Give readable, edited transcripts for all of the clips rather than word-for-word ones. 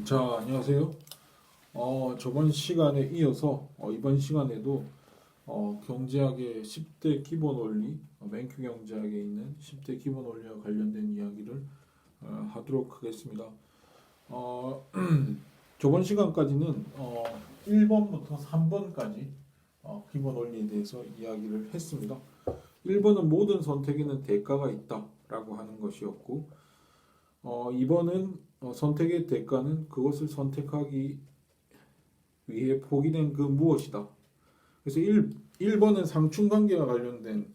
자, 안녕하세요. 저번 시간에 이어서 이번 시간에도 경제학의 10대 기본 원리, 맨큐 경제학에 있는 10대 기본 원리와 관련된 이야기를 하도록 하겠습니다. 어, 저번 시간까지는 1번부터 3번까지 기본 원리에 대해서 이야기를 했습니다. 1번은 모든 선택에는 대가가 있다라고 하는 것이었고, 2번은 선택의 대가는 그것을 선택하기 위해 포기된 그 무엇이다. 그래서 1번은 상충관계와 관련된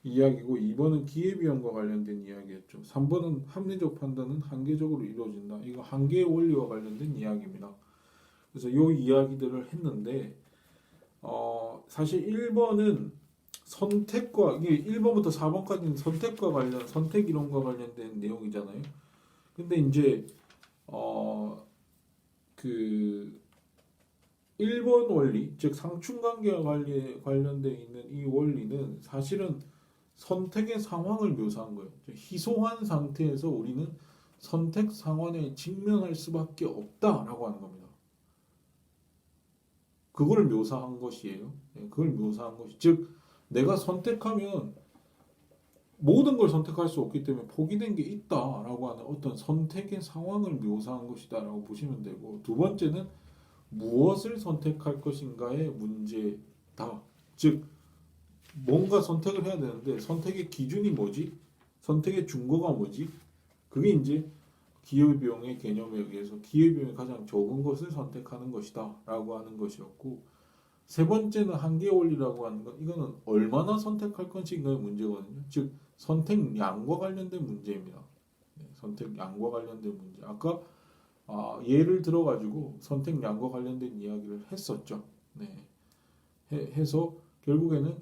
이야기고 2번은 기회비용과 관련된 이야기였죠. 3번은 합리적 판단은 한계적으로 이루어진다. 이거 한계의 원리와 관련된 이야기입니다. 그래서 이 이야기들을 했는데 사실 1번은 선택과 이게 1번부터 4번까지는 선택과 관련 선택 이론과 관련된 내용이잖아요. 근데 이제 그 1번 원리, 즉 상충관계와 관련되어 있는 이 원리는 사실은 선택의 상황을 묘사한 거예요. 희소한 상태에서 우리는 선택 상황에 직면할 수밖에 없다라고 하는 겁니다. 그걸 묘사한 것이에요. 그걸 묘사한 것이 즉 내가 선택하면 모든 걸 선택할 수 없기 때문에 포기된 게 있다라고 하는 어떤 선택의 상황을 묘사한 것이다라고 보시면 되고, 두 번째는 무엇을 선택할 것인가의 문제다. 즉 뭔가 선택을 해야 되는데 선택의 기준이 뭐지? 선택의 준거가 뭐지? 그게 이제 기회비용의 개념에 의해서 기회비용이 가장 적은 것을 선택하는 것이다 라고 하는 것이었고, 세 번째는 한계 원리라고 하는 건 이거는 얼마나 선택할 것인가의 문제거든요. 즉 선택량과 관련된 문제입니다. 선택량과 관련된 문제. 아까 예를 들어가지고 선택량과 관련된 이야기를 했었죠. 네. 해서 결국에는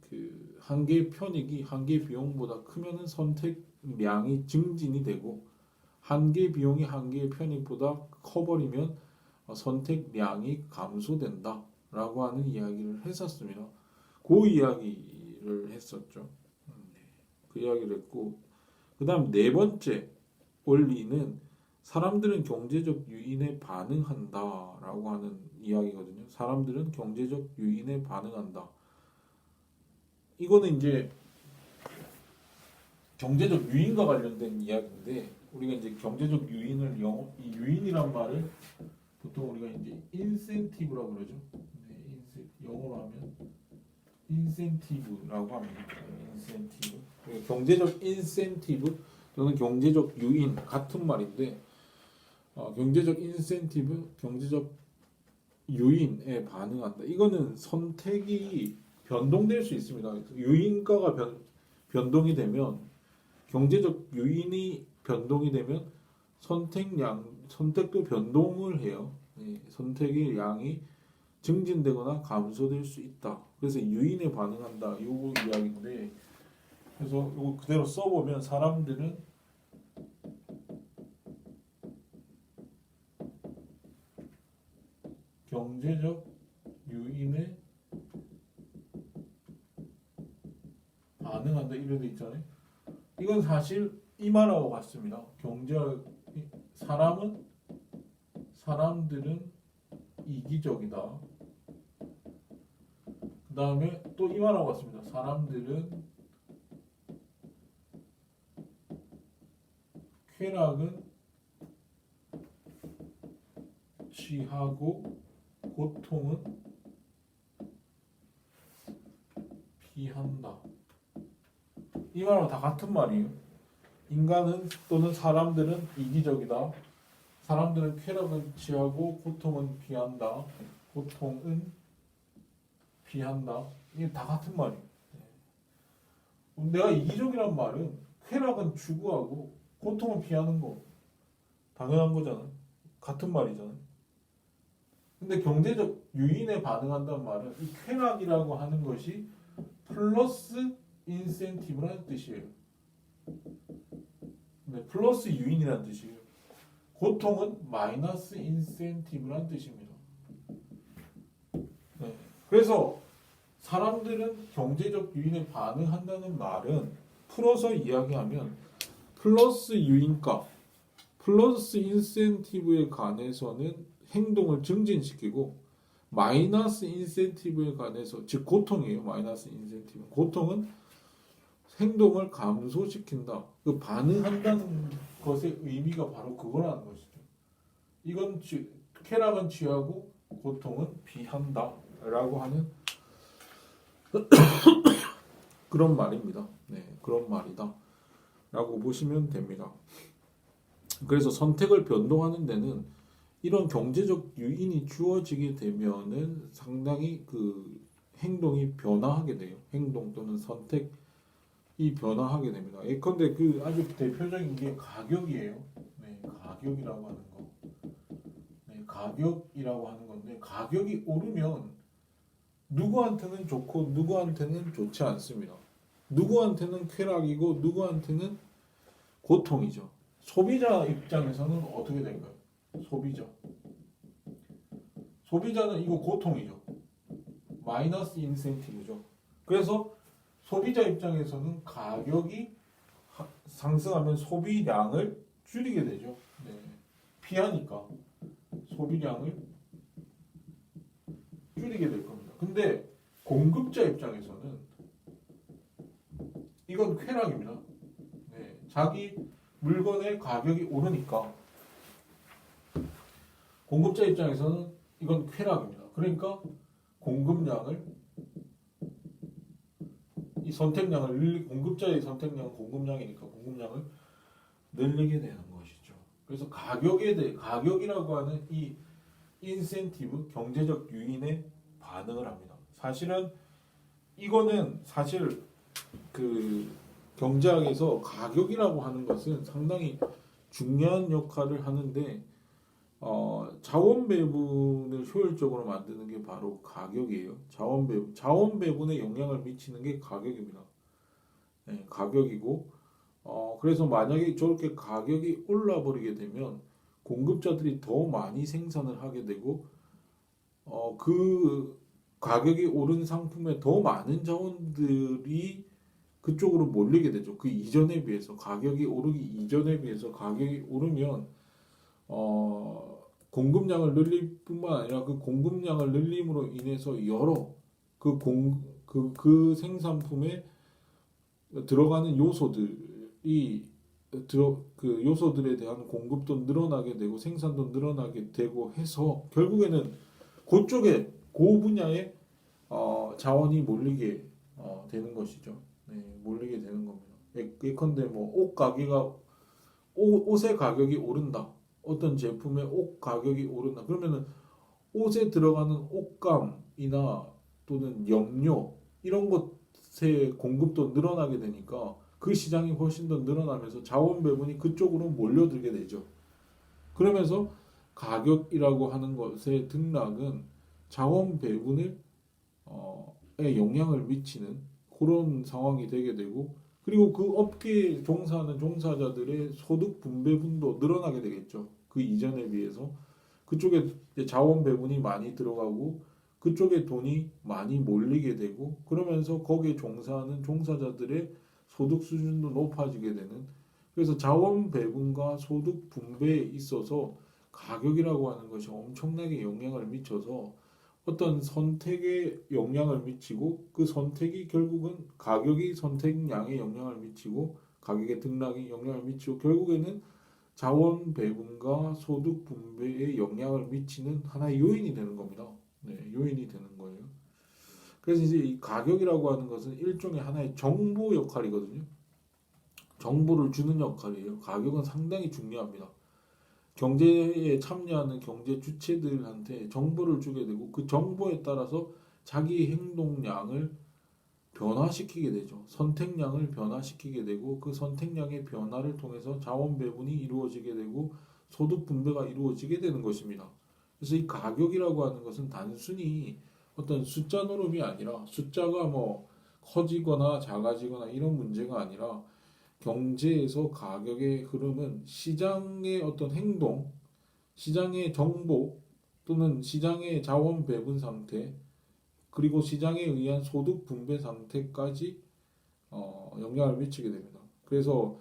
그 한계 편익이 한계 비용보다 크면은 선택량이 증진이 되고, 한계 비용이 한계 편익보다 커버리면 선택량이 감소된다라고 하는 이야기를 했었습니다. 그 이야기를 했었죠. 네. 그 이야기를 했고, 그 다음 네 번째 원리는 사람들은 경제적 유인에 반응한다라고 하는 이야기거든요. 사람들은 경제적 유인에 반응한다. 이거는 이제 경제적 유인과 관련된 이야기인데, 우리가 이제 경제적 유인을 이 유인이란 말을 보통 우리가 이제 인센티브라고 그러죠. 네, 영어로 하면 인센티브라고 합니다. 인센티브. 경제적 인센티브 또는 경제적 유인 같은 말인데, 경제적 인센티브, 경제적 유인에 반응한다. 이거는 선택이 변동될 수 있습니다. 유인가가 변동이 되면, 경제적 유인이 변동이 되면 선택도 변동을 해요. 네, 선택의 양이 증진되거나 감소될 수 있다. 그래서 유인에 반응한다. 요 이야기인데, 그래서 이거 그대로 써보면 사람들은 경제적 유인에 반응한다 이런 데 있잖아요. 이건 사실 이 말하고 같습니다. 사람들은 이기적이다. 그 다음에 또 이 말하고 같습니다. 사람들은 쾌락은 취하고 고통은 피한다. 이 말하고 다 같은 말이에요. 인간은 또는 사람들은 이기적이다. 사람들은 쾌락을 취하고 고통은 피한다. 고통은 피한다. 이게 다 같은 말이에요. 내가 이기적이란 말은 쾌락은 추구하고 고통은 피하는 거 당연한 거잖아. 같은 말이잖아. 근데 경제적 유인에 반응한다는 말은 이 쾌락이라고 하는 것이 플러스 인센티브라는 뜻이에요. 네, 플러스 유인이라는 뜻이에요. 고통은 마이너스 인센티브라는 뜻입니다. 네. 그래서 사람들은 경제적 유인에 반응한다는 말은 풀어서 이야기하면 플러스 유인값, 플러스 인센티브에 관해서는 행동을 증진시키고 마이너스 인센티브에 관해서 즉 고통이에요. 마이너스 인센티브. 고통은 행동을 감소시킨다. 그 반응한다는 것의 의미가 바로 그거라는 것이죠. 이건 쾌락은 취하고 고통은 비한다라고 하는 그런 말입니다. 네, 그런 말이다라고 보시면 됩니다. 그래서 선택을 변동하는 데는 이런 경제적 요인이 주어지게 되면은 상당히 그 행동이 변화하게 돼요. 행동 또는 선택이 변화하게 됩니다. 예컨대 그 아주 대표적인 게 가격이에요. 네, 가격이라고 하는 거. 네, 가격이라고 하는 건데 가격이 오르면 누구한테는 좋고 누구한테는 좋지 않습니다. 누구한테는 쾌락이고 누구한테는 고통이죠. 소비자 입장에서는 어떻게 될까요? 소비자는 이거 고통이죠. 마이너스 인센티브죠. 그래서 소비자 입장에서는 가격이 상승하면 소비량을 줄이게 되죠. 네. 피하니까 소비량을 줄이게 될 겁니다. 근데 공급자 입장에서는 이건 쾌락입니다. 네. 자기 물건의 가격이 오르니까 공급자 입장에서는 이건 쾌락입니다. 그러니까 공급량을 이 선택량을 공급자의 선택량은 공급량이니까 공급량을 늘리게 되는 것이죠. 그래서 가격이라고 하는 이 인센티브 경제적 유인에 반응을 합니다. 사실은 이거는 사실 그 경제학에서 가격이라고 하는 것은 상당히 중요한 역할을 하는데 자원 배분을 효율적으로 만드는 게 바로 가격이에요. 자원 배분에 영향을 미치는 게 가격입니다. 네, 가격이고 그래서 만약에 저렇게 가격이 올라 버리게 되면 공급자들이 더 많이 생산을 하게 되고 그 가격이 오른 상품에 더 많은 자원들이 그쪽으로 몰리게 되죠. 그 이전에 비해서 가격이 오르기 이전에 비해서 가격이 오르면 공급량을 늘릴 뿐만 아니라 그 공급량을 늘림으로 인해서 여러 그 생산품에 들어가는 요소들이 그 요소들에 대한 공급도 늘어나게 되고 생산도 늘어나게 되고 해서 결국에는 그쪽에 그 분야에 자원이 몰리게 되는 것이죠. 네, 몰리게 되는 겁니다. 예컨대 뭐 옷의 가격이 오른다. 어떤 제품의 옷 가격이 오른다. 그러면은 옷에 들어가는 옷감이나 또는 염료 이런 것의 공급도 늘어나게 되니까 그 시장이 훨씬 더 늘어나면서 자원 배분이 그쪽으로 몰려들게 되죠. 그러면서 가격이라고 하는 것의 등락은 자원 배분을 영향을 미치는 그런 상황이 되게 되고 그리고 그 업계에 종사하는 종사자들의 소득 분배분도 늘어나게 되겠죠. 그 이전에 비해서 그쪽에 자원 배분이 많이 들어가고 그쪽에 돈이 많이 몰리게 되고 그러면서 거기에 종사하는 종사자들의 소득 수준도 높아지게 되는 그래서 자원 배분과 소득 분배에 있어서 가격이라고 하는 것이 엄청나게 영향을 미쳐서 어떤 선택에 영향을 미치고 그 선택이 결국은 가격이 선택량에 영향을 미치고 가격의 등락에 영향을 미치고 결국에는 자원 배분과 소득 분배에 영향을 미치는 하나의 요인이 되는 겁니다. 네, 요인이 되는 거예요. 그래서 이제 이 가격이라고 하는 것은 일종의 하나의 정보 역할이거든요. 정보를 주는 역할이에요. 가격은 상당히 중요합니다. 경제에 참여하는 경제 주체들한테 정보를 주게 되고 그 정보에 따라서 자기 행동량을 변화시키게 되죠. 선택량을 변화시키게 되고 그 선택량의 변화를 통해서 자원 배분이 이루어지게 되고 소득 분배가 이루어지게 되는 것입니다. 그래서 이 가격이라고 하는 것은 단순히 어떤 숫자 노름이 아니라 숫자가 뭐 커지거나 작아지거나 이런 문제가 아니라 경제에서 가격의 흐름은 시장의 어떤 행동, 시장의 정보 또는 시장의 자원 배분 상태 그리고 시장에 의한 소득 분배 상태까지 영향을 미치게 됩니다. 그래서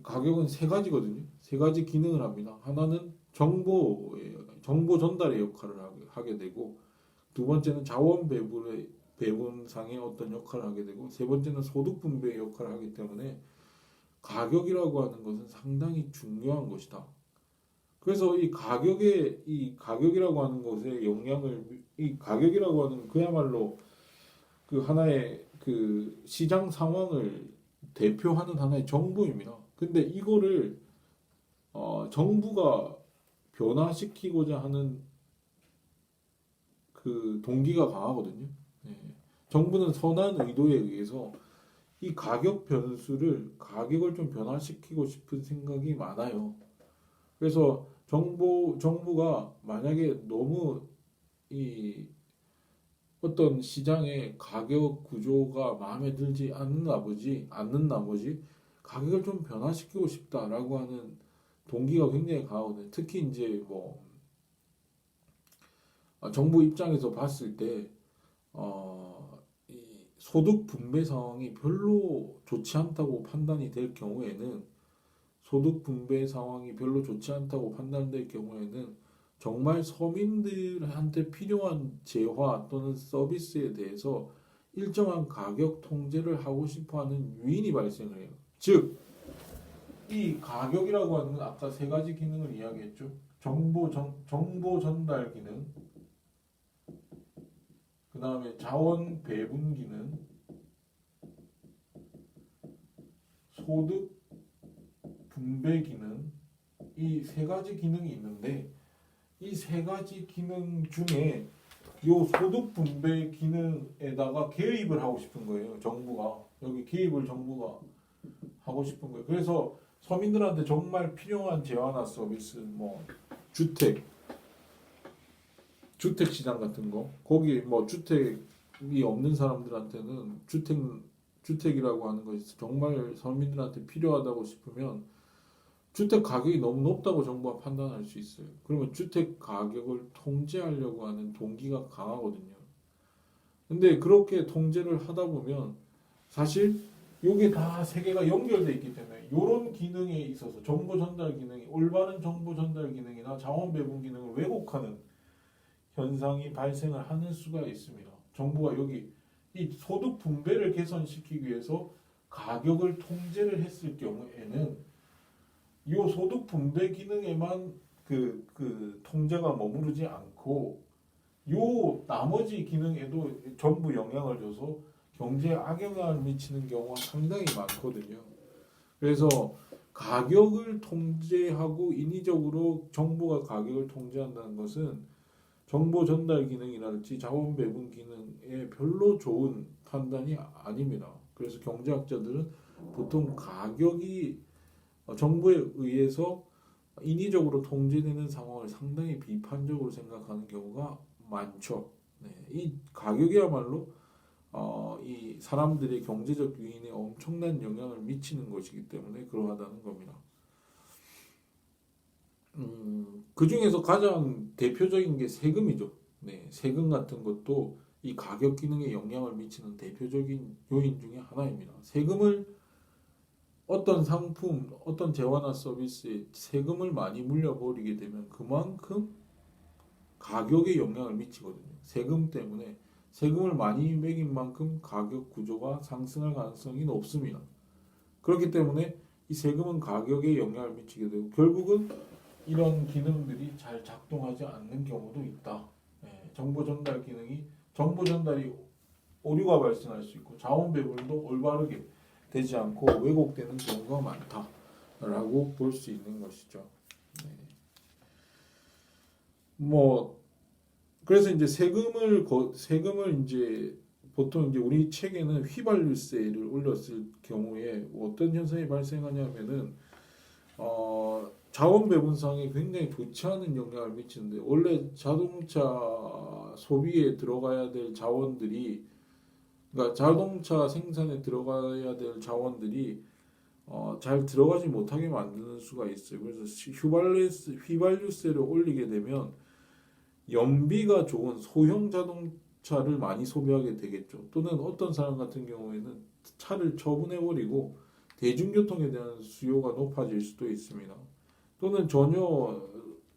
가격은 세 가지거든요. 세 가지 기능을 합니다. 하나는 정보 전달의 역할을 하게 되고, 두 번째는 자원 배분상의 어떤 역할을 하게 되고, 세 번째는 소득 분배의 역할을 하기 때문에 가격이라고 하는 것은 상당히 중요한 것이다. 그래서 이 가격이라고 하는 것에 이 가격이라고 하는 그야말로 그 하나의 그 시장 상황을 대표하는 하나의 정보입니다. 근데 이거를 정부가 변화시키고자 하는 그 동기가 강하거든요. 네. 정부는 선한 의도에 의해서 이 가격을 좀 변화시키고 싶은 생각이 많아요. 그래서 정부가 만약에 너무 이 어떤 시장의 가격 구조가 마음에 들지 않는 나머지 가격을 좀 변화시키고 싶다라고 하는 동기가 굉장히 강하거든요. 특히 이제 뭐 정부 입장에서 봤을 때 이 소득 분배 상황이 별로 좋지 않다고 판단이 될 경우에는 정말 서민들한테 필요한 재화 또는 서비스에 대해서 일정한 가격 통제를 하고 싶어 하는 유인이 발생을 해요. 즉, 이 가격이라고 하는 건 아까 세 가지 기능을 이야기했죠. 정보 전달 기능, 그 다음에 자원 배분 기능, 소득 분배 기능, 이 세 가지 기능이 있는데, 이 세 가지 기능 중에 요 소득 분배 기능에다가 개입을 하고 싶은 거예요. 여기 개입을 정부가 하고 싶은 거예요. 그래서 서민들한테 정말 필요한 재화나 서비스, 뭐 주택 시장 같은 거, 거기 뭐 주택이 없는 사람들한테는 주택이라고 하는 것이 정말 서민들한테 필요하다고 싶으면 주택 가격이 너무 높다고 정부가 판단할 수 있어요. 그러면 주택 가격을 통제하려고 하는 동기가 강하거든요. 근데 그렇게 통제를 하다 보면 사실 이게 다 세 개가 연결돼 있기 때문에 이런 기능에 있어서 올바른 정보 전달 기능이나 자원 배분 기능을 왜곡하는 현상이 발생을 하는 수가 있습니다. 정부가 여기 이 소득 분배를 개선시키기 위해서 가격을 통제를 했을 경우에는 이 소득 분배 기능에만 그 통제가 머무르지 않고 요 나머지 기능에도 전부 영향을 줘서 경제에 악영향을 미치는 경우가 상당히 많거든요. 그래서 가격을 통제하고 인위적으로 정부가 가격을 통제한다는 것은 정보 전달 기능이랄지 자원 배분 기능에 별로 좋은 판단이 아닙니다. 그래서 경제학자들은 보통 가격이 정부에 의해서 인위적으로 통제되는 상황을 상당히 비판적으로 생각하는 경우가 많죠. 네, 이 가격이야말로 이 사람들의 경제적 유인에 엄청난 영향을 미치는 것이기 때문에 그러하다는 겁니다. 그 중에서 가장 대표적인 게 세금이죠. 네, 세금 같은 것도 이 가격 기능에 영향을 미치는 대표적인 요인 중에 하나입니다. 어떤 상품, 어떤 재화나 서비스에 세금을 많이 물려버리게 되면 그만큼 가격에 영향을 미치거든요. 세금 때문에 세금을 많이 매긴 만큼 가격 구조가 상승할 가능성이 높습니다. 그렇기 때문에 이 세금은 가격에 영향을 미치게 되고 결국은 이런 기능들이 잘 작동하지 않는 경우도 있다. 네, 정보 전달이 오류가 발생할 수 있고 자원 배분도 올바르게 되지 않고 왜곡되는 경우가 많다라고 볼 수 있는 것이죠. 네. 뭐 그래서 이제 세금을 이제 보통 이제 우리 책에는 휘발유세를 올렸을 경우에 어떤 현상이 발생하냐면은 자원 배분상에 굉장히 좋지 않은 영향을 미치는데 원래 자동차 소비에 들어가야 될 자원들이 그러니까 자동차 생산에 들어가야 될 자원들이 잘 들어가지 못하게 만드는 수가 있어요. 그래서 휘발유세를 올리게 되면 연비가 좋은 소형 자동차를 많이 소비하게 되겠죠. 또는 어떤 사람 같은 경우에는 차를 처분해버리고 대중교통에 대한 수요가 높아질 수도 있습니다. 또는 전혀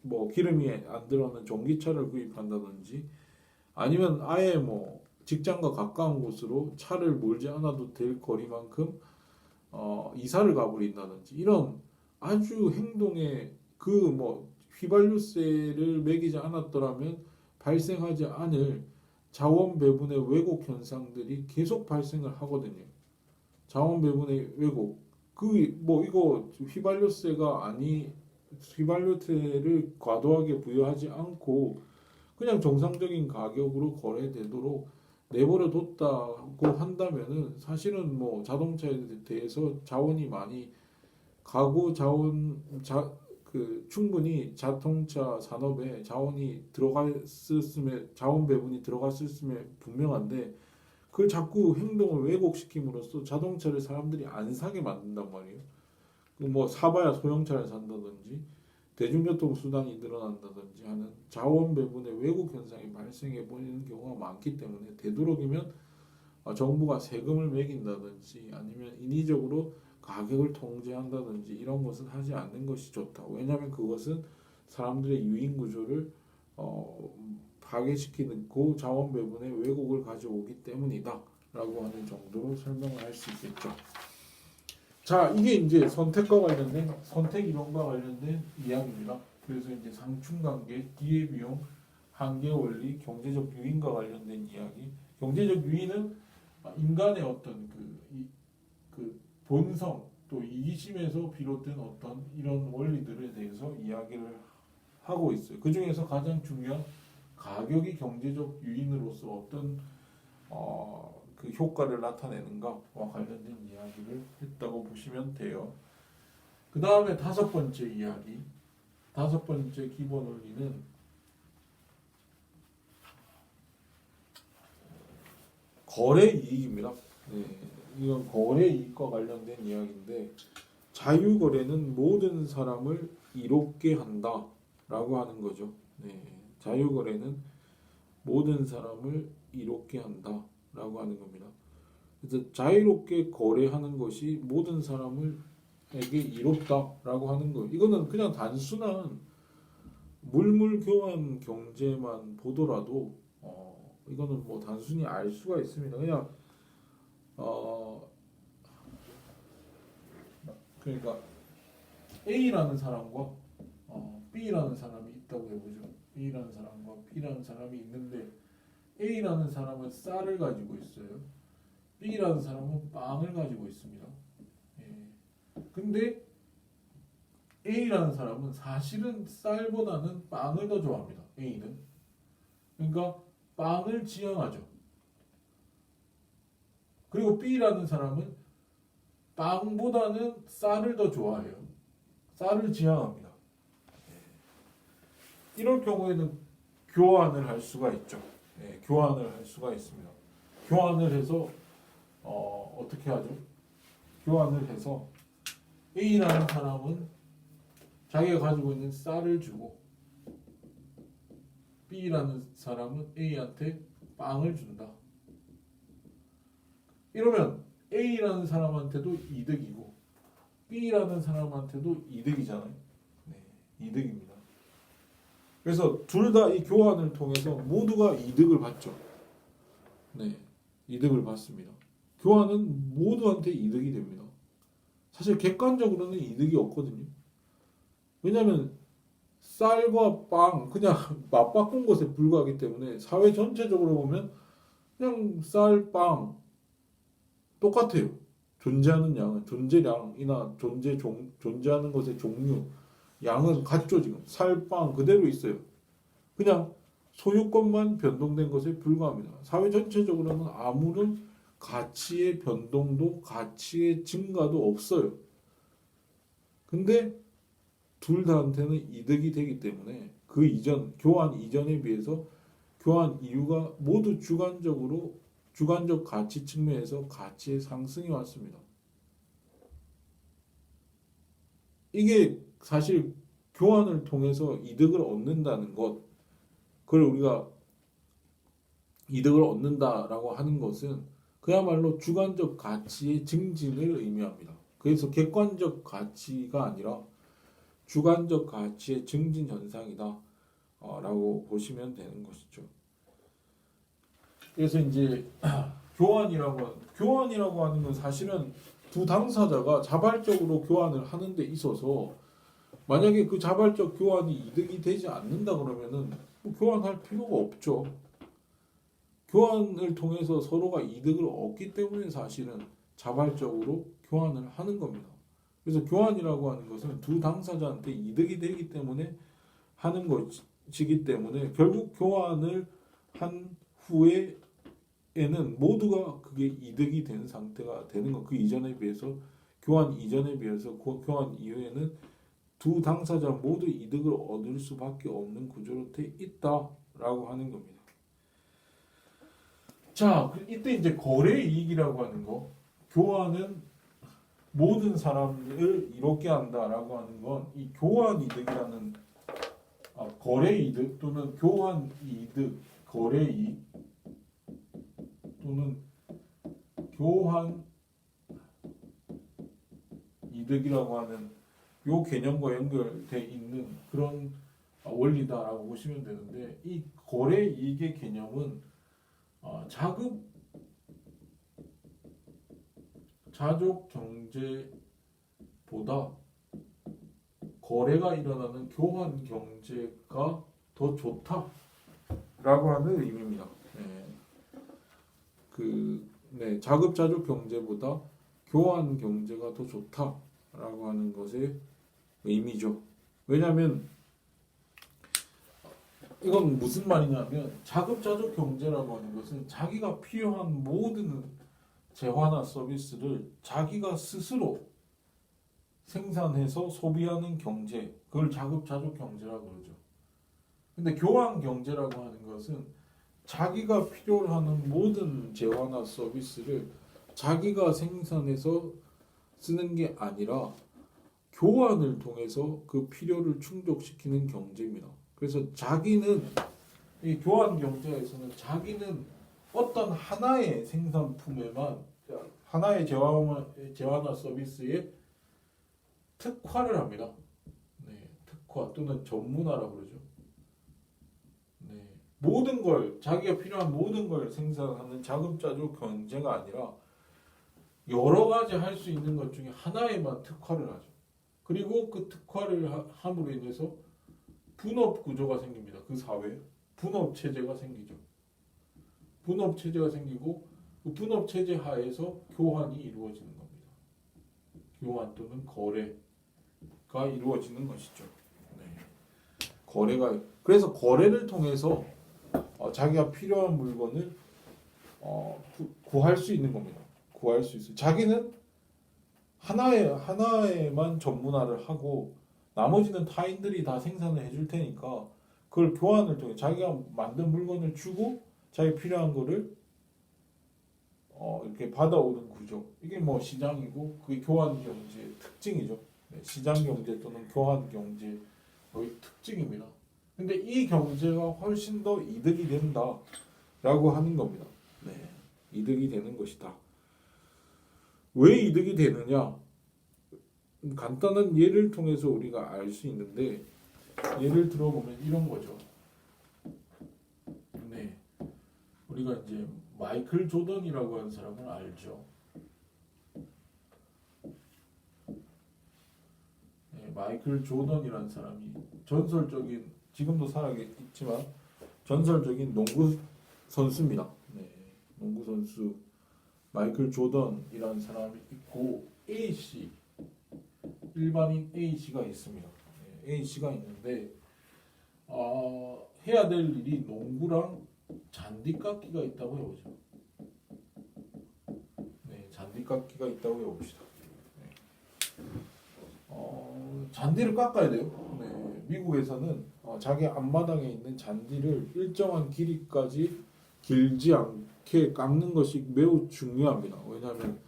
뭐 기름이 안 들어가는 전기차를 구입한다든지 아니면 아예 뭐 직장과 가까운 곳으로 차를 몰지 않아도 될 거리만큼 이사를 가버린다든지 이런 아주 행동에 그 뭐 휘발유세를 매기지 않았더라면 발생하지 않을 자원 배분의 왜곡 현상들이 계속 발생을 하거든요. 자원 배분의 왜곡. 그 뭐 이거 휘발유세가 아니 휘발유세를 과도하게 부여하지 않고 그냥 정상적인 가격으로 거래되도록 내버려 뒀다고 한다면은 사실은 뭐 자동차에 대해서 자원이 많이 가구 충분히 자동차 산업에 자원이 들어갔었으면 자원 배분이 들어갔었으면 분명한데 그걸 자꾸 행동을 왜곡시킴으로써 자동차를 사람들이 안 사게 만든단 말이에요. 뭐 사봐야 소형차를 산다든지 대중교통 수단이 늘어난다든지 하는 자원 배분의 왜곡 현상이 발생해 버리는 경우가 많기 때문에 되도록이면 정부가 세금을 매긴다든지 아니면 인위적으로 가격을 통제한다든지 이런 것은 하지 않는 것이 좋다. 왜냐하면 그것은 사람들의 유인 구조를 파괴시키는 그 자원 배분의 왜곡을 가져오기 때문이다. 라고 하는 정도로 설명을 할 수 있겠죠. 자, 이게 이제 선택과 관련된 선택 이론과 관련된 이야기입니다. 그래서 이제 상충관계, 기회비용, 한계 원리, 경제적 유인과 관련된 이야기. 경제적 유인은 인간의 어떤 그 본성 또 이기심에서 비롯된 어떤 이런 원리들에 대해서 이야기를 하고 있어요. 그 중에서 가장 중요한 가격이 경제적 유인으로서 어떤 그 효과를 나타내는가와 관련된 이야기를 했다고 보시면 돼요. 그 다음에 다섯 번째 이야기, 다섯 번째 기본 원리는 거래 이익입니다. 네, 이건 거래 이익과 관련된 이야기인데 자유거래는 모든 사람을 이롭게 한다라고 하는 거죠. 네, 자유거래는 모든 사람을 이롭게 한다라고 하는 겁니다. 그래서 자유롭게 거래하는 것이 모든 사람에게 이롭다라고 하는 거. 이거는 그냥 단순한 물물 교환 경제만 보더라도 이거는 뭐 단순히 알 수가 있습니다. 그냥 그러니까 A라는 사람과 B라는 사람이 있다고 해보죠. A라는 사람과 B라는 사람이 있는데 A라는 사람은 쌀을 가지고 있어요. B라는 사람은 빵을 가지고 있습니다. 예. 근데 A라는 사람은 사실은 쌀보다는 빵을 더 좋아합니다. A는. 그러니까 빵을 지향하죠. 그리고 B라는 사람은 빵보다는 쌀을 더 좋아해요. 쌀을 지향합니다. 이럴 경우에는 교환을 할 수가 있죠. 네, 교환을 할 수가 있습니다. 교환을 해서 어떻게 하죠? 교환을 해서 A라는 사람은 자기가 가지고 있는 쌀을 주고 B라는 사람은 A한테 빵을 준다. 이러면 A라는 사람한테도 이득이고 B라는 사람한테도 이득이잖아요. 네, 이득입니다. 그래서 둘 다 이 교환을 통해서 모두가 이득을 받죠. 네, 이득을 받습니다. 교환은 모두한테 이득이 됩니다. 사실 객관적으로는 이득이 없거든요. 왜냐하면 쌀과 빵 그냥 맞바꾼 것에 불과하기 때문에 사회 전체적으로 보면 그냥 쌀, 빵 똑같아요. 존재하는 양은 존재량이나 존재하는 것의 종류 양은 같죠. 지금 쌀, 빵 그대로 있어요. 그냥 소유권만 변동된 것에 불과합니다. 사회 전체적으로는 아무런 가치의 변동도 가치의 증가도 없어요. 근데 둘 다한테는 이득이 되기 때문에 그 이전 교환 이전에 비해서 교환 이유가 모두 주관적 가치 측면에서 가치의 상승이 왔습니다. 이게 사실 교환을 통해서 이득을 얻는다는 것, 그걸 우리가 이득을 얻는다라고 하는 것은 그야말로 주관적 가치의 증진을 의미합니다. 그래서 객관적 가치가 아니라 주관적 가치의 증진 현상이다 라고 보시면 되는 것이죠. 그래서 이제 교환이라고 하는 건 사실은 두 당사자가 자발적으로 교환을 하는 데 있어서 만약에 그 자발적 교환이 이득이 되지 않는다 그러면은 뭐 교환할 필요가 없죠. 교환을 통해서 서로가 이득을 얻기 때문에 사실은 자발적으로 교환을 하는 겁니다. 그래서 교환이라고 하는 것은 두 당사자한테 이득이 되기 때문에 하는 것이기 때문에 결국 교환을 한 후에는 모두가 그게 이득이 되는 상태가 되는 것. 그 이전에 비해서 교환 이전에 비해서 교환 이후에는 두 당사자 모두 이득을 얻을 수밖에 없는 구조로 돼 있다라고 하는 겁니다. 자, 이때 이제 거래 이익이라고 하는 거, 교환은 모든 사람을 이롭게 한다라고 하는 건 이 교환 이득이라는 거래 이득 또는 교환 이득, 거래 이익 또는 교환 이득이라고 하는 요 개념과 연결돼 있는 그런 원리다라고 보시면 되는데 이 거래 이익의 개념은 자족 경제보다 거래가 일어나는 교환 경제가 더 좋다라고 하는 의미입니다. 자급자족 경제보다 교환 경제가 더 좋다라고 하는 것의 의미죠. 왜냐하면 이건 무슨 말이냐면 자급자족 경제라고 하는 것은 자기가 필요한 모든 재화나 서비스를 자기가 스스로 생산해서 소비하는 경제, 그걸 자급자족 경제라고 그러죠. 근데 교환 경제라고 하는 것은 자기가 필요로 하는 모든 재화나 서비스를 자기가 생산해서 쓰는 게 아니라 교환을 통해서 그 필요를 충족시키는 경제입니다. 그래서 자기는 이 교환 경제에서는 자기는 어떤 하나의 생산품에만 하나의 재화나 서비스에 특화를 합니다. 특화 또는 전문화라고 그러죠. 모든 걸 자기가 필요한 모든 걸 생산하는 자급자족 경제가 아니라 여러 가지 할 수 있는 것 중에 하나에만 특화를 하죠. 그리고 그 특화를 함으로 인해서 분업 구조가 생깁니다. 그 사회에 분업 체제가 생기죠. 분업 체제가 생기고 그 분업 체제 하에서 교환이 이루어지는 겁니다. 교환 또는 거래가 이루어지는 것이죠. 그래서 거래를 통해서 자기가 필요한 물건을 구할 수 있는 겁니다. 구할 수 있어요. 자기는 하나에만 전문화를 하고 나머지는 타인들이 다 생산을 해줄 테니까 그걸 교환을 통해 자기가 만든 물건을 주고 자기 필요한 거를 이렇게 받아오는 구조. 이게 뭐 시장이고 그게 교환 경제의 특징이죠. 시장 경제 또는 교환 경제의 특징입니다. 근데 이 경제가 훨씬 더 이득이 된다라고 하는 겁니다. 이득이 되는 것이다. 왜 이득이 되느냐? 간단한 예를 통해서 우리가 알 수 있는데 예를 들어보면 이런 거죠. 우리가 이제 마이클 조던이라고 하는 사람을 알죠. 마이클 조던이라는 사람이 전설적인 지금도 살아있지만 전설적인 농구 선수입니다. 농구 선수 마이클 조던이라는 사람이 있고 A씨 일반인 A씨가 있습니다. A씨가 있는데 해야 될 일이 농구랑 잔디깎기가 있다고 해보죠. 잔디깎기가 있다고 해봅시다. 잔디를 깎아야 돼요. 미국에서는 자기 앞마당에 있는 잔디를 일정한 길이까지 길지 않게 깎는 것이 매우 중요합니다. 왜냐하면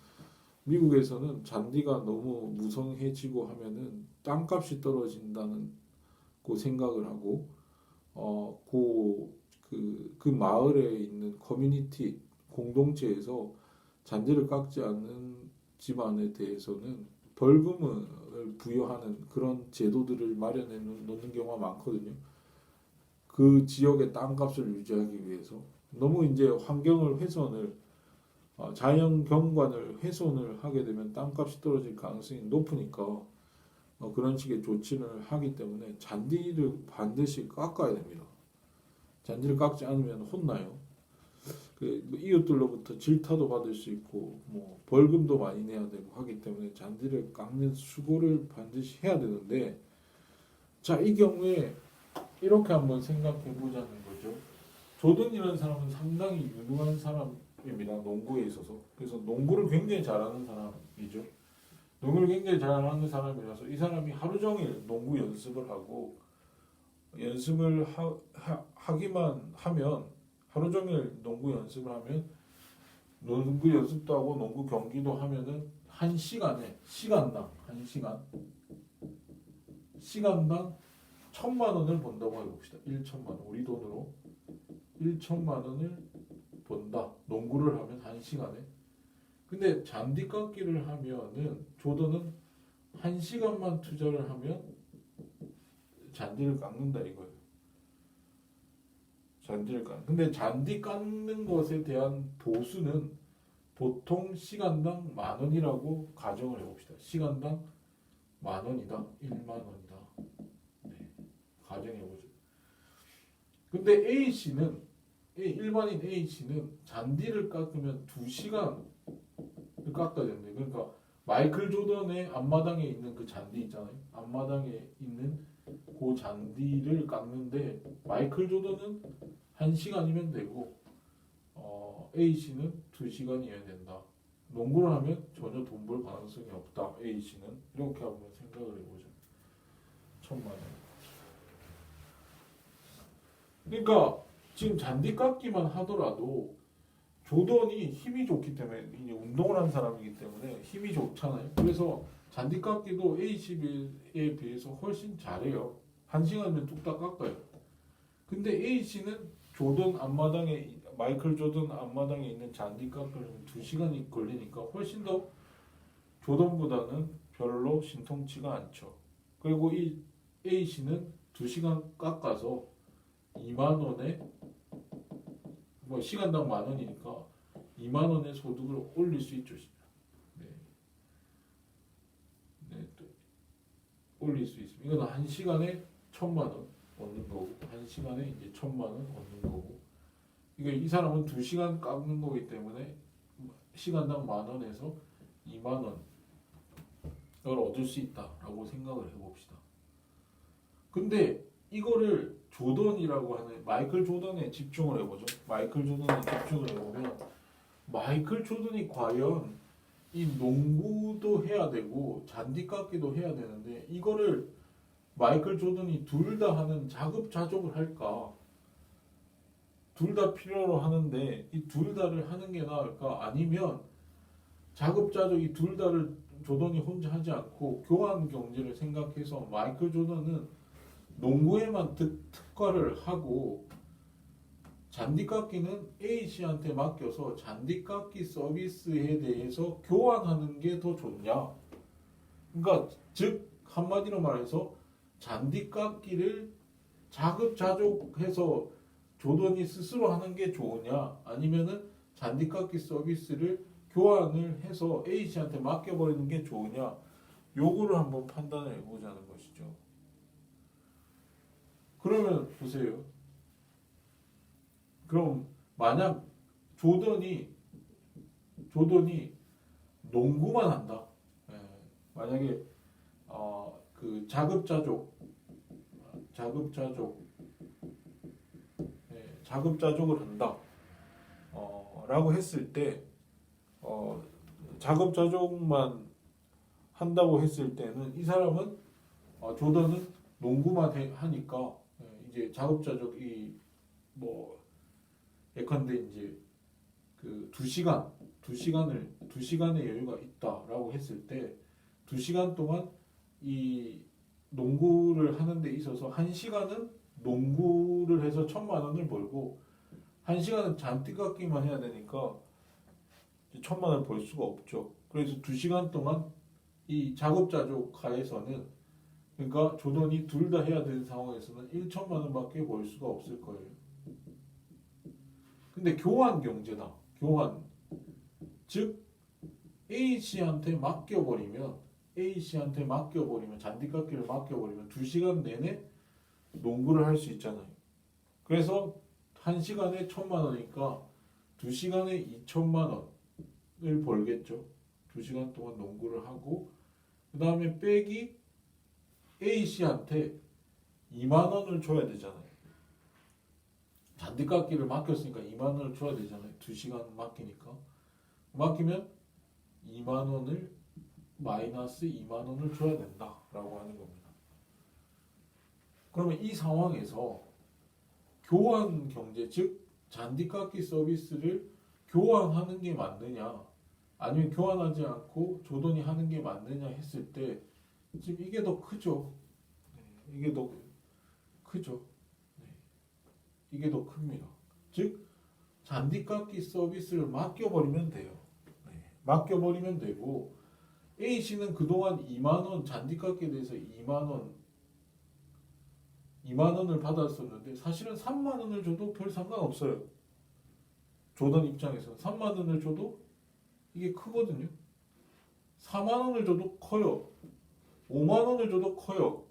미국에서는 잔디가 너무 무성해지고 하면은 땅값이 떨어진다는 그 생각을 하고 그 마을에 있는 커뮤니티 공동체에서 잔디를 깎지 않는 집안에 대해서는 벌금을 부여하는 그런 제도들을 마련해 놓는 경우가 많거든요. 그 지역의 땅값을 유지하기 위해서 너무 이제 환경을 훼손을 자연 경관을 훼손을 하게 되면 땅값이 떨어질 가능성이 높으니까 그런 식의 조치를 하기 때문에 잔디를 반드시 깎아야 됩니다. 잔디를 깎지 않으면 혼나요. 뭐 이웃들로부터 질타도 받을 수 있고 뭐 벌금도 많이 내야 되고 하기 때문에 잔디를 깎는 수고를 반드시 해야 되는데 자, 이 경우에 이렇게 한번 생각해 보자는 거죠. 조던이라는 사람은 상당히 유능한 사람입니다. 농구에 있어서. 그래서 농구를 굉장히 잘하는 사람이죠. 농구를 굉장히 잘하는 사람이라서 이 사람이 하루 종일 농구 연습을 하고 연습을 하기만 하면 하루 종일 농구 연습을 하면 농구 연습도 하고 농구 경기도 하면은 한 시간에 시간당 한 시간당 1,000만 원을 번다고 해봅시다. 1,000만 원 우리 돈으로 1,000만 원을 번다. 농구를 하면 한 시간에. 근데 잔디 깎기를 하면은 조던은 한 시간만 투자를 하면 잔디를 깎는다 이거예요. 잔디를 깎는. 근데 잔디 깎는 것에 대한 보수는 보통 시간당 10,000원이라고 가정을 해봅시다. 시간당 10,000원이다. 10,000원이다. 네, 가정해보죠. 근데 A씨는 일반인 A씨는 잔디를 깎으면 2시간을 깎아야 되는데 그러니까 마이클 조던의 앞마당에 있는 그 잔디 있잖아요. 앞마당에 있는 그 잔디를 깎는데 마이클 조던은 1시간이면 되고 A씨는 2시간이어야 된다. 농구를 하면 전혀 돈 벌 가능성이 없다. A씨는 이렇게 한번 생각을 해보죠. 1,000만 원. 그러니까 지금 잔디 깎기만 하더라도 조던이 힘이 좋기 때문에 이제 운동을 하는 사람이기 때문에 힘이 좋잖아요. 그래서 잔디 깎기도 A씨에 비해서 훨씬 잘해요. 1시간이면 뚝딱 깎아요. 근데 A씨는 조던 앞마당에 마이클 조던 앞마당에 있는 잔디 깎으려면 2시간이 걸리니까 훨씬 더 조던보다는 별로 신통치가 않죠. 그리고 이 A씨는 2시간 깎아서 2만 원에 뭐 시간당 10,000원이니까 2만 원의 소득을 올릴 수 있죠. 네. 네, 또 올릴 수 있습니다. 이건 한 시간에 1,000만 원 얻는 거고, 한 시간에 이제 1,000만 원 얻는 거고. 이게 이 사람은 2시간 깎는 거기 때문에 시간당 10,000원에서 2만 원을 얻을 수 있다라고 생각을 해봅시다. 근데 이거를 조던이라고 하는 마이클 조던에 집중을 해보죠. 마이클 조던에 집중을 해보면 마이클 조던이 과연 이 농구도 해야 되고 잔디 깎기도 해야 되는데 이거를 마이클 조던이 둘 다 하는 자급자족을 할까? 둘 다 필요로 하는데 이 둘 다를 하는 게 나을까? 아니면 자급자족 이 둘 다를 조던이 혼자 하지 않고 교환 경제를 생각해서 마이클 조던은 농구에만 특화를 하고 잔디 깎기는 A씨한테 맡겨서 잔디 깎기 서비스에 대해서 교환하는 게 더 좋냐? 그러니까 즉 한마디로 말해서 잔디 깎기를 자급자족해서 조던이 스스로 하는 게 좋으냐? 아니면은 잔디 깎기 서비스를 교환을 해서 A씨한테 맡겨버리는 게 좋으냐? 요거를 한번 판단을 해보자는 것이죠. 그러면 보세요. 그럼 만약 조던이 농구만 한다. 예, 만약에 그 자급자족을 한다. 라고 했을 때 자급자족만 한다고 했을 때는 이 사람은 조던은 농구만 하니까 이제 자급자족이 뭐 예컨대 이제 그 2시간의 여유가 있다라고 했을 때 2시간 동안 이 농구를 하는 데 있어서 1시간은 농구를 해서 1,000만 원을 벌고 1시간은 잔디 깎기만 해야 되니까 1,000만 원을 벌 수가 없죠. 그래서 2시간 동안 이 자급자족하에서는 그러니까 조던이 둘 다 해야 되는 상황에서는 1천만 원밖에 벌 수가 없을 거예요. 근데 교환 경제다. 교환. 즉 A씨한테 맡겨버리면 잔디깎기를 맡겨버리면 2시간 내내 농구를 할 수 있잖아요. 그래서 1시간에 1,000만 원이니까 2시간에 2천만 원을 벌겠죠. 2시간 동안 농구를 하고 그 다음에 빼기 A씨한테 2만 원을 줘야 되잖아요. 잔디깎기를 맡겼으니까 2만 원을 줘야 되잖아요. 2시간 맡기니까. 맡기면 2만 원을 마이너스 2만 원을 줘야 된다라고 하는 겁니다. 그러면 이 상황에서 교환 경제, 즉 잔디깎기 서비스를 교환하는 게 맞느냐 아니면 교환하지 않고 조던이 하는 게 맞느냐 했을 때 지금 이게 더 크죠. 이게 더 크죠. 이게 더 큽니다. 즉 잔디깎기 서비스를 맡겨버리면 돼요. 맡겨버리면 되고 A씨는 그동안 2만 원 잔디깎기에 대해서 2만 원을 받았었는데 사실은 3만 원을 줘도 별 상관없어요. 조던 입장에서는 3만 원을 줘도 이게 크거든요. 4만 원을 줘도 커요. 5만 원을 줘도 커요.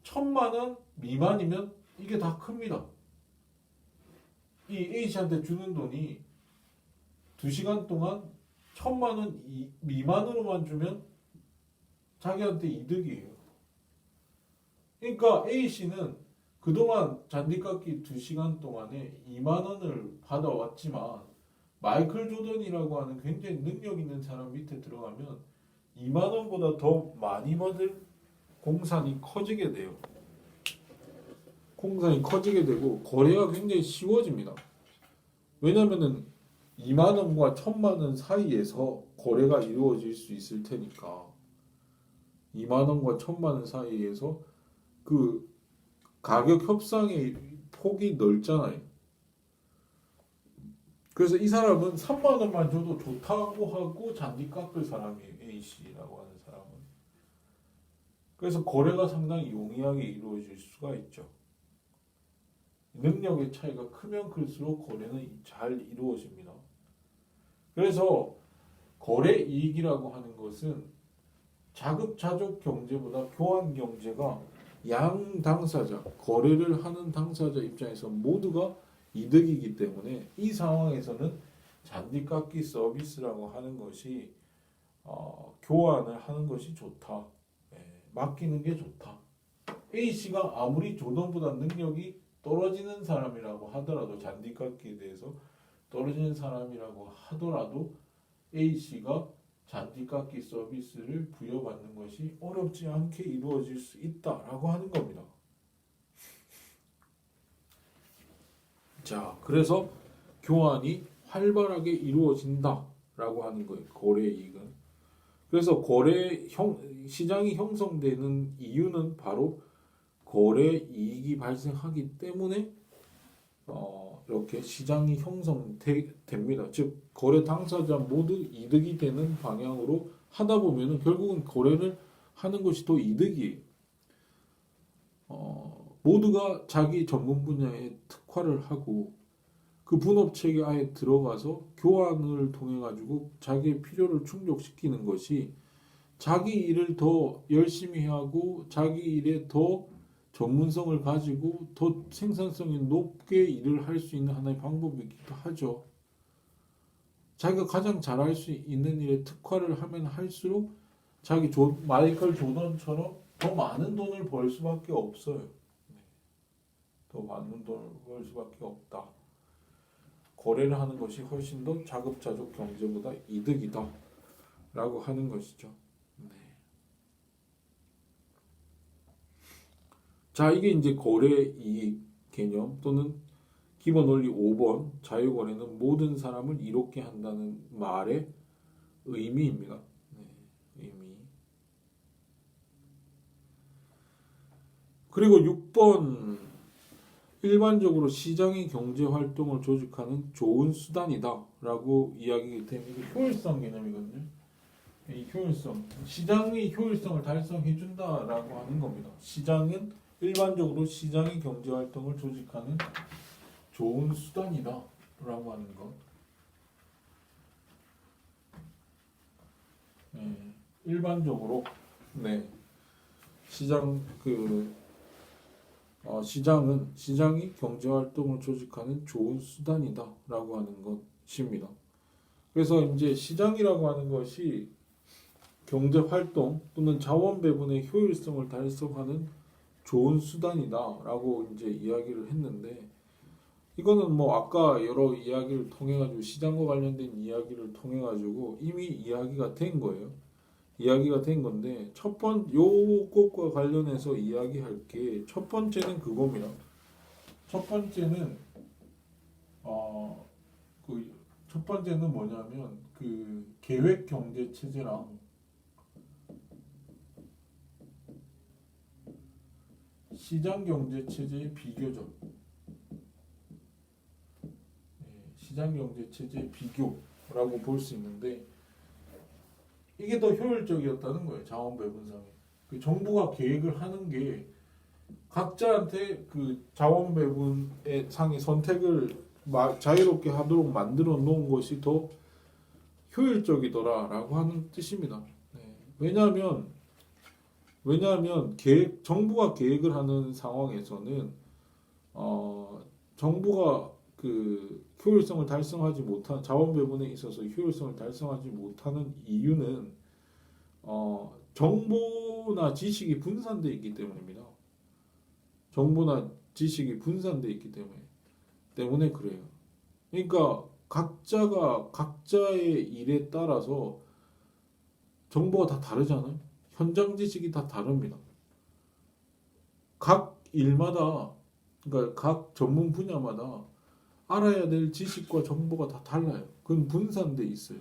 1,000만 원 미만이면 이게 다 큽니다. 이 A씨한테 주는 돈이 2시간 동안 1,000만 원 미만으로만 주면 자기한테 이득이에요. 그러니까 A씨는 그동안 잔디깎기 2시간 동안에 2만 원을 받아왔지만 마이클 조던이라고 하는 굉장히 능력 있는 사람 밑에 들어가면 2만 원보다 더 많이 받을 공산이 커지게 돼요. 공산이 커지게 되고 거래가 굉장히 쉬워집니다. 왜냐면은 2만 원과 1,000만 원 사이에서 거래가 이루어질 수 있을 테니까 2만 원과 1,000만 원 사이에서 그 가격 협상의 폭이 넓잖아요. 그래서 이 사람은 3만 원만 줘도 좋다고 하고 잔디 깎을 사람이에요. A씨라고 하는 사람은. 그래서 거래가 상당히 용이하게 이루어질 수가 있죠. 능력의 차이가 크면 클수록 거래는 잘 이루어집니다. 그래서 거래 이익이라고 하는 것은 자급자족 경제보다 교환 경제가 양 당사자, 거래를 하는 당사자 입장에서 모두가 이득이기 때문에 이 상황에서는 잔디깎기 서비스라고 하는 것이 교환을 하는 것이 좋다. 맡기는 게 좋다. A씨가 아무리 조던보다 능력이 떨어지는 사람이라고 하더라도 잔디깎기에 대해서 떨어지는 사람이라고 하더라도 A씨가 잔디깎기 서비스를 부여받는 것이 어렵지 않게 이루어질 수 있다라고 하는 겁니다. 자, 그래서 교환이 활발하게 이루어진다라고 하는 거예요. 거래 이익은. 그래서 시장이 형성되는 이유는 바로 거래 이익이 발생하기 때문에 이렇게 시장이 형성됩니다. 즉 거래 당사자 모두 이득이 되는 방향으로 하다 보면은 결국은 거래를 하는 것이 더 이득이에요. 모두가 자기 전문 분야에 특화를 하고 그 분업체계 아예 들어가서 교환을 통해 가지고 자기의 필요를 충족시키는 것이 자기 일을 더 열심히 하고 자기 일에 더 전문성을 가지고 더 생산성이 높게 일을 할 수 있는 하나의 방법이기도 하죠. 자기가 가장 잘할 수 있는 일에 특화를 하면 할수록 자기 마이클 조던처럼 더 많은 돈을 벌 수밖에 없어요. 더 많은 돈을 벌 수밖에 없다. 거래를 하는 것이 훨씬 더 자급자족 경제보다 이득이다 라고 하는 것이죠. 자, 이게 이제 거래 이익 개념 또는 기본 원리 5번 자유거래는 모든 사람을 이롭게 한다는 말의 의미입니다. 의미. 그리고 6번 일반적으로 시장의 경제 활동을 조직하는 좋은 수단이다 라고 이야기가 됩니다. 효율성 개념이거든요. 이 효율성, 시장이 효율성을 달성해 준다라고 하는 겁니다. 시장은 일반적으로 시장의 경제 활동을 조직하는 좋은 수단이다라고 하는 것. 네, 일반적으로 네, 시장 시장은 시장이 경제 활동을 조직하는 좋은 수단이다라고 하는 것입니다. 그래서 이제 시장이라고 하는 것이 경제 활동 또는 자원 배분의 효율성을 달성하는 좋은 수단이다라고 이제 이야기를 했는데 이거는 뭐 아까 여러 이야기를 통해 가지고 시장과 관련된 이야기를 통해 가지고 이미 이야기가 된 거예요. 이야기가 된 건데 요것과 관련해서 이야기할 게 첫 번째는 그겁니다. 첫 번째는 첫 번째는 뭐냐면 그 계획 경제 체제랑 시장 경제 체제의 비교죠. 시장 경제 체제의 비교라고 볼 수 있는데 이게 더 효율적이었다는 거예요. 자원 배분상에. 그 정부가 계획을 하는 게 각자한테 그 자원 배분의 상의 선택을 자유롭게 하도록 만들어 놓은 것이 더 효율적이더라라고 하는 뜻입니다. 네. 왜냐하면 정부가 계획을 하는 상황에서는 정부가 그 효율성을 달성하지 못한 자원 배분에 있어서 효율성을 달성하지 못하는 이유는 정보나 지식이 분산되어 있기 때문입니다. 정보나 지식이 분산되어 있기 때문에 그래요. 그러니까 각자가 각자의 일에 따라서 정보가 다 다르잖아요. 현장 지식이 다 다릅니다. 각 일마다 그러니까 각 전문 분야마다 알아야 될 지식과 정보가 다 달라요. 그건 분산돼 있어요.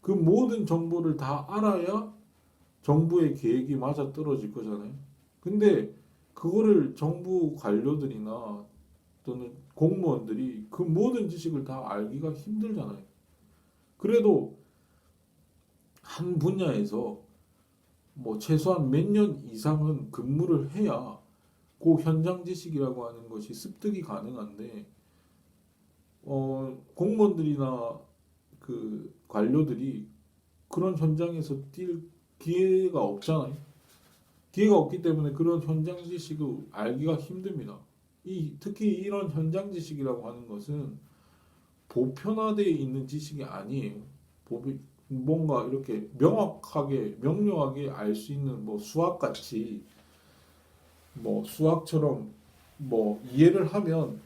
그 모든 정보를 다 알아야 정부의 계획이 맞아 떨어질 거잖아요. 근데 그거를 정부 관료들이나 또는 공무원들이 그 모든 지식을 다 알기가 힘들잖아요. 그래도 한 분야에서 뭐 최소한 몇 년 이상은 근무를 해야 그 현장 지식이라고 하는 것이 습득이 가능한데 공무원들이나 그 관료들이 그런 현장에서 뛸 기회가 없잖아요. 기회가 없기 때문에 그런 현장 지식을 알기가 힘듭니다. 특히 이런 현장 지식이라고 하는 것은 보편화되어 있는 지식이 아니에요. 뭔가 이렇게 명료하게 알 수 있는 뭐 수학같이 뭐 수학처럼 뭐 이해를 하면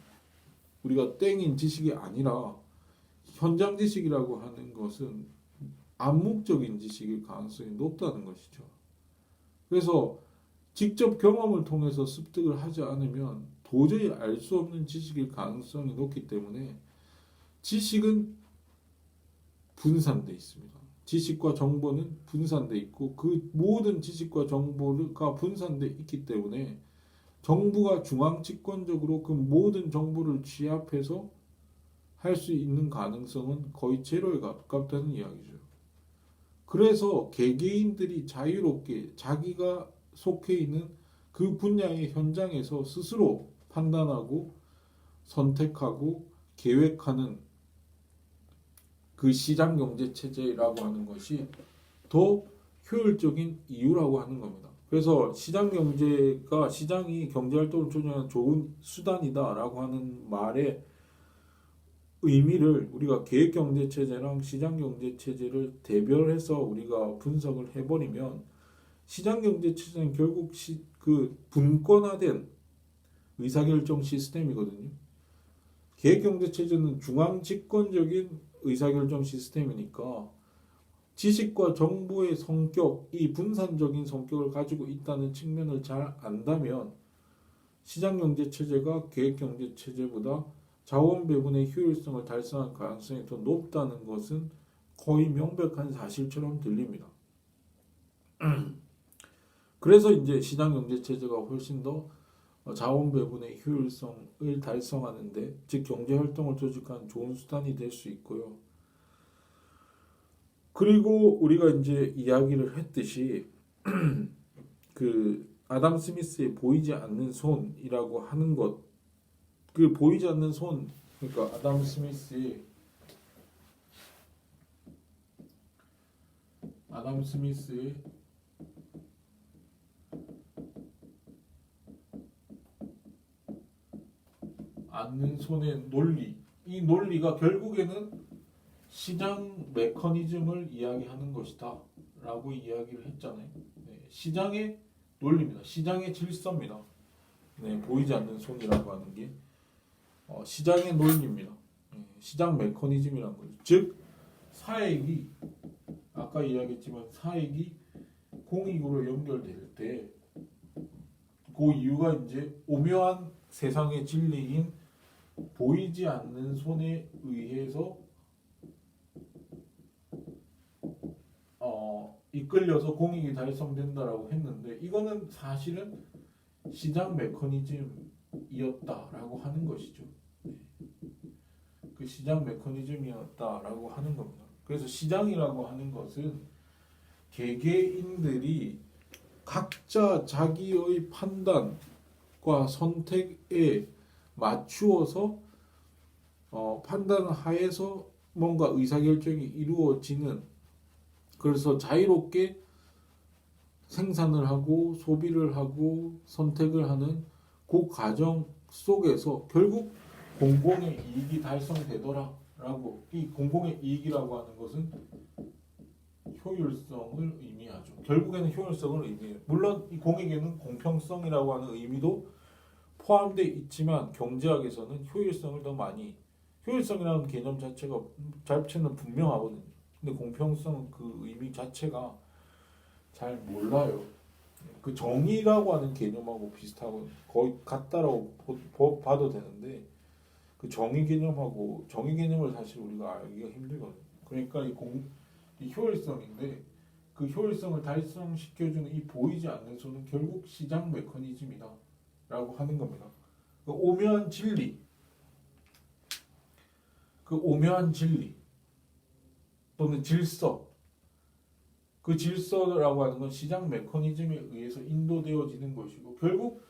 우리가 땡인 지식이 아니라 현장 지식이라고 하는 것은 암묵적인 지식일 가능성이 높다는 것이죠. 그래서 직접 경험을 통해서 습득을 하지 않으면 도저히 알 수 없는 지식일 가능성이 높기 때문에 지식은 분산돼 있습니다. 지식과 정보는 분산돼 있고 그 모든 지식과 정보가 분산돼 있기 때문에 정부가 중앙 집권적으로 그 모든 정보를 취합해서 할 수 있는 가능성은 거의 제로에 가깝다는 이야기죠. 그래서 개개인들이 자유롭게 자기가 속해 있는 그 분야의 현장에서 스스로 판단하고 선택하고 계획하는 그 시장 경제 체제라고 하는 것이 더 효율적인 이유라고 하는 겁니다. 그래서 시장이 경제 활동을 조정하는 좋은 수단이다라고 하는 말의 의미를 우리가 계획 경제 체제랑 시장 경제 체제를 대별해서 우리가 분석을 해버리면 시장 경제 체제는 결국 그 분권화된 의사결정 시스템이거든요. 계획 경제 체제는 중앙 집권적인 의사결정 시스템이니까 지식과 정보의 성격이 분산적인 성격을 가지고 있다는 측면을 잘 안다면 시장 경제 체제가 계획 경제 체제보다 자원 배분의 효율성을 달성할 가능성이 더 높다는 것은 거의 명백한 사실처럼 들립니다. 그래서 이제 시장 경제 체제가 훨씬 더 자원 배분의 효율성을 달성하는데, 즉 경제 활동을 조직하는 좋은 수단이 될 수 있고요. 그리고 우리가 이제 이야기를 했듯이 그 아담 스미스의 보이지 않는 손이라고 하는 것, 그 보이지 않는 손, 그러니까 아담 스미스의 않는 손의 논리, 이 논리가 결국에는 시장 메커니즘을 이야기하는 것이다 라고 이야기를 했잖아요. 네, 시장의 논리입니다. 시장의 질서입니다. 네, 보이지 않는 손이라고 하는 게 시장의 논리입니다. 네, 시장 메커니즘이라는 거죠. 즉 사액이 아까 이야기했지만 사액이 공익으로 연결될 때 그 이유가 이제 오묘한 세상의 진리인 보이지 않는 손에 의해서 이끌려서 공익이 달성된다라고 했는데 이거는 사실은 시장 메커니즘이었다라고 하는 것이죠. 네. 그 시장 메커니즘이었다라고 하는 겁니다. 그래서 시장이라고 하는 것은 개개인들이 각자 자기의 판단과 선택에 맞추어서 판단하에서 뭔가 의사결정이 이루어지는, 그래서 자유롭게 생산을 하고 소비를 하고 선택을 하는 그 과정 속에서 결국 공공의 이익이 달성되더라라고. 이 공공의 이익이라고 하는 것은 효율성을 의미하죠. 결국에는 효율성을 의미해요. 물론 이 공익에는 공평성이라고 하는 의미도 포함되어 있지만 경제학에서는 효율성을 더 많이, 효율성이라는 개념 자체는 분명하거든요. 근데 공평성은 그 의미 자체가 잘 몰라요. 그 정의라고 하는 개념하고 비슷하고 거의 같다라고 봐도 되는데 그 정의 개념을 사실 우리가 알기가 힘들거든요. 그러니까 이 효율성인데 그 효율성을 달성시켜주는 이 보이지 않는 손은 결국 시장 메커니즘이다 라고 하는 겁니다. 그 오묘한 진리 또는 질서, 그 질서라고 하는 건 시장 메커니즘에 의해서 인도되어지는 것이고 결국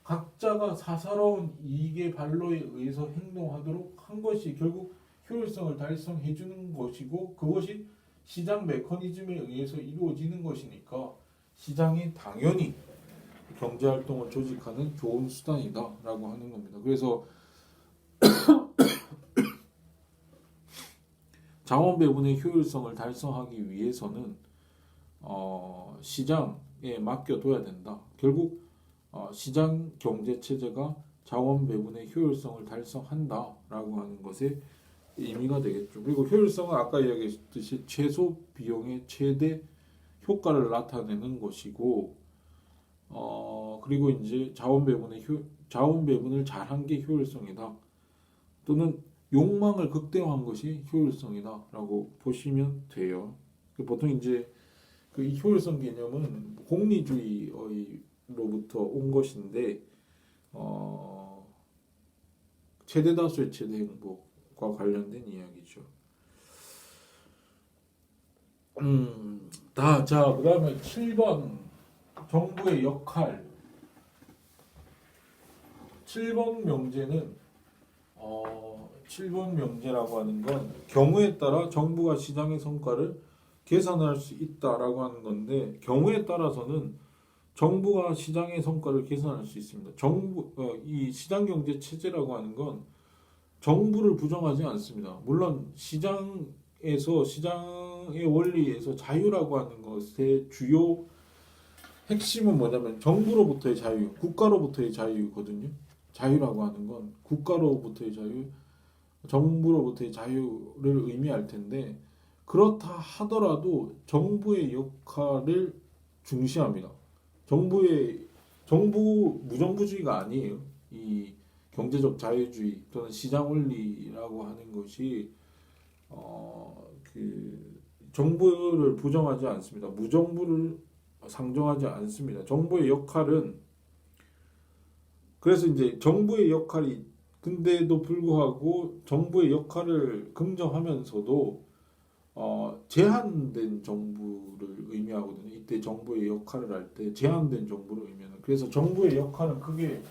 각자가 사사로운 이익의 발로에 의해서 행동하도록 한 것이 결국 효율성을 달성해 주는 것이고 그것이 시장 메커니즘에 의해서 이루어지는 것이니까 시장이 당연히 경제활동을 조직하는 좋은 수단이다라고 하는 겁니다. 그래서 자원 배분의 효율성을 달성하기 위해서는 시장에 맡겨둬야 된다. 결국 시장 경제 체제가 자원 배분의 효율성을 달성한다라고 하는 것에 의미가 되겠죠. 그리고 효율성은 아까 이야기했듯이 최소 비용의 최대 효과를 나타내는 것이고, 그리고 이제 자원 배분을 잘한 게 효율성이다. 또는 욕망을 극대화한 것이 효율성이다라고 보시면 돼요. 보통 이제 그 효율성 개념은 공리주의로부터 온 것인데, 최대 다수의 최대 행복과 관련된 이야기죠. 자, 그 다음에 7번 정부의 역할. 7번 명제는 7번 명제라고 하는 건 경우에 따라 정부가 시장의 성과를 계산할 수 있다라고 하는 건데 경우에 따라서는 정부가 시장의 성과를 계산할 수 있습니다. 이 시장 경제 체제라고 하는 건 정부를 부정하지 않습니다. 물론 시장의 원리에서 자유라고 하는 것의 주요 핵심은 뭐냐면 정부로부터의 자유, 국가로부터의 자유거든요. 자유라고 하는 건 국가로부터의 자유, 정부로부터의 자유를 의미할 텐데 그렇다 하더라도 정부의 역할을 중시합니다. 정부 무정부주의가 아니에요. 이 경제적 자유주의 또는 시장 원리라고 하는 것이 그 정부를 부정하지 않습니다. 무정부를 상정하지 않습니다. 정부의 역할은 그래서 이제 정부의 역할이 근데도 불구하고 정부의 역할을 긍정하면서도 제한된 정부를 의미하거든요. 이때 정부의 역할을 할 때 제한된 정부를 의미하는. 그래서 정부의 역할은 크게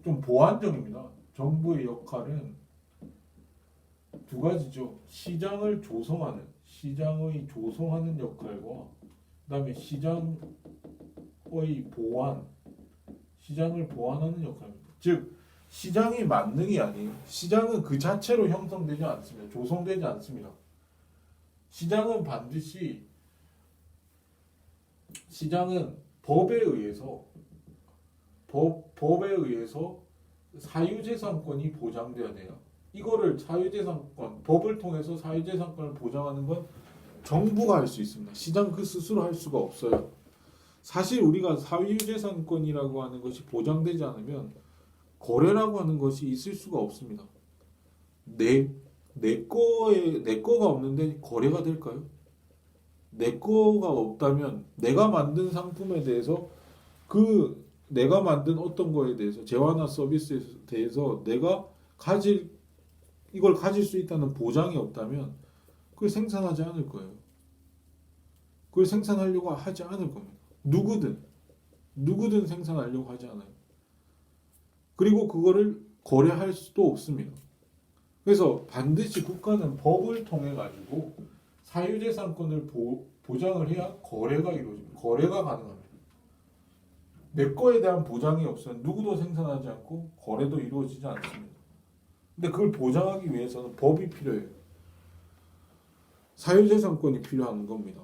좀 보완적입니다. 정부의 역할은 두 가지죠. 시장의 조성하는 역할과 그다음에 시장의 보완, 시장을 보완하는 역할입니다. 즉 시장이 만능이 아니에요. 시장은 그 자체로 형성되지 않습니다. 조성되지 않습니다. 시장은 반드시 시장은 법에 의해서 사유재산권이 보장돼야 돼요. 이거를 사유재산권, 법을 통해서 사유재산권을 보장하는 건 정부가 할 수 있습니다. 시장 그 스스로 할 수가 없어요. 사실 우리가 사유재산권이라고 하는 것이 보장되지 않으면 거래라고 하는 것이 있을 수가 없습니다. 내 거가 없는데 거래가 될까요? 내 거가 없다면 내가 만든 상품에 대해서 내가 만든 어떤 거에 대해서 재화나 서비스에 대해서 이걸 가질 수 있다는 보장이 없다면 그걸 생산하지 않을 거예요. 그걸 생산하려고 하지 않을 겁니다. 누구든 생산하려고 하지 않아요. 그리고 그거를 거래할 수도 없습니다. 그래서 반드시 국가는 법을 통해 가지고 사유재산권을 보장을 해야 거래가 이루어집니다. 거래가 가능합니다. 내 거에 대한 보장이 없으면 누구도 생산하지 않고 거래도 이루어지지 않습니다. 근데 그걸 보장하기 위해서는 법이 필요해요. 사유재산권이 필요한 겁니다.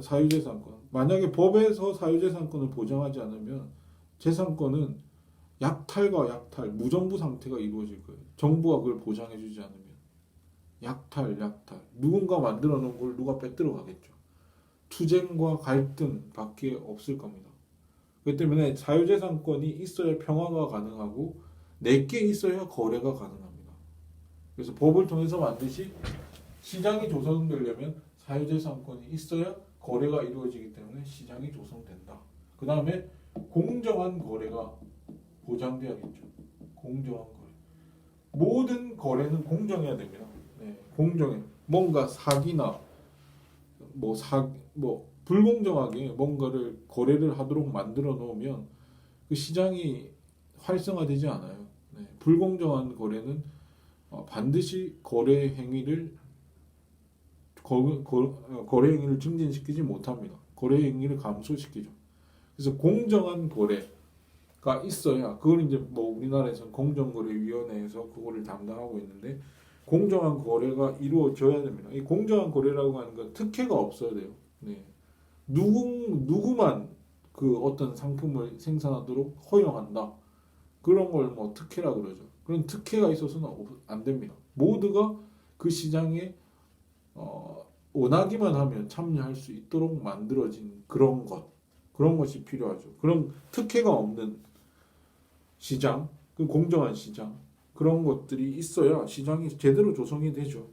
사유재산권. 만약에 법에서 사유재산권을 보장하지 않으면 재산권은 약탈, 무정부 상태가 이루어질 거예요. 정부가 그걸 보장해주지 않으면. 약탈. 누군가 만들어 놓은 걸 누가 뺏들어 가겠죠. 투쟁과 갈등밖에 없을 겁니다. 그렇기 때문에 사유재산권이 있어야 평화가 가능하고 내게 있어야 거래가 가능합니다. 그래서 법을 통해서 반드시 시장이 조성되려면 사유재산권이 있어야 거래가 이루어지기 때문에 시장이 조성된다. 그 다음에 공정한 거래가 보장돼야겠죠. 공정한 거래. 모든 거래는 공정해야 됩니다. 네, 공정해. 뭔가 사기나 불공정하게 뭔가를 거래를 하도록 만들어 놓으면 그 시장이 활성화되지 않아요. 네, 불공정한 거래는 반드시 거래 행위를 증진시키지 못합니다. 거래 행위를 감소시키죠. 그래서 공정한 거래가 있어야 그걸 이제 우리나라에서는 공정거래위원회에서 그거를 담당하고 있는데 공정한 거래가 이루어져야 됩니다. 이 공정한 거래라고 하는 건 특혜가 없어야 돼요. 네. 누구만 그 어떤 상품을 생산하도록 허용한다. 그런 걸 특혜라고 그러죠. 그런 특혜가 있어서는 안 됩니다. 모두가 그 시장에 원하기만 하면 참여할 수 있도록 만들어진 그런 것이 필요하죠. 그런 특혜가 없는 시장, 그 공정한 시장, 그런 것들이 있어야 시장이 제대로 조성이 되죠.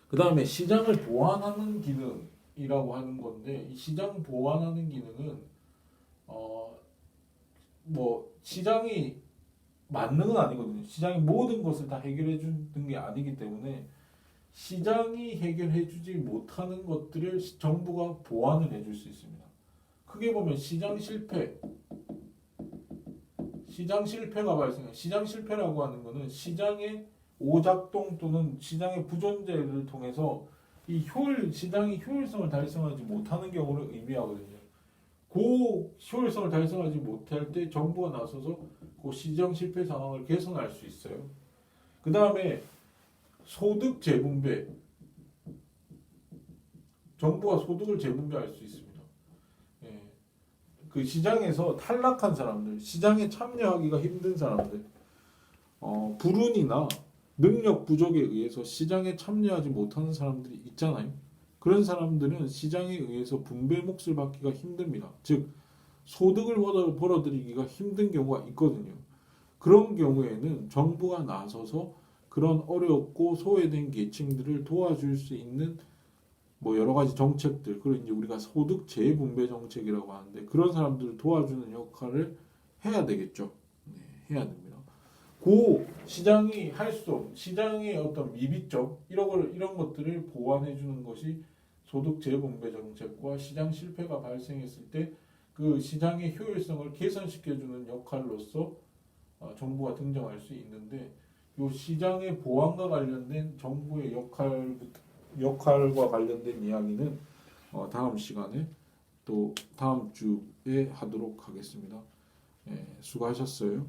그 다음에 시장을 보완하는 기능이라고 하는 건데, 이 시장 보완하는 기능은 시장이 만능은 아니거든요. 시장이 모든 것을 다 해결해 주는 게 아니기 때문에 시장이 해결해 주지 못하는 것들을 정부가 보완을 해줄 수 있습니다. 크게 보면 시장 실패가 발생해요. 시장 실패라고 하는 것은 시장의 오작동 또는 시장의 부존재를 통해서 시장이 효율성을 달성하지 못하는 경우를 의미하거든요. 그 효율성을 달성하지 못할 때 정부가 나서서 그 시장 실패 상황을 개선할 수 있어요. 그 다음에 소득 재분배, 정부가 소득을 재분배할 수 있습니다. 예. 그 시장에서 탈락한 사람들, 시장에 참여하기가 힘든 사람들, 불운이나 능력 부족에 의해서 시장에 참여하지 못하는 사람들이 있잖아요. 그런 사람들은 시장에 의해서 분배 몫을 받기가 힘듭니다. 즉 소득을 벌어들이기가 힘든 경우가 있거든요. 그런 경우에는 정부가 나서서 그런 어렵고 소외된 계층들을 도와줄 수 있는 여러 가지 정책들, 그걸 이제 우리가 소득 재분배 정책이라고 하는데 그런 사람들을 도와주는 역할을 해야 되겠죠. 네, 해야 됩니다. 그 시장이 할 수 없는 시장의 어떤 미비점 이런 것들을 보완해 주는 것이 소득 재분배 정책과 시장 실패가 발생했을 때 그 시장의 효율성을 개선시켜 주는 역할로서 정부가 등장할 수 있는데 이 시장의 보완과 관련된 정부의 역할과 관련된 이야기는 다음 시간에 또 다음 주에 하도록 하겠습니다. 수고하셨어요.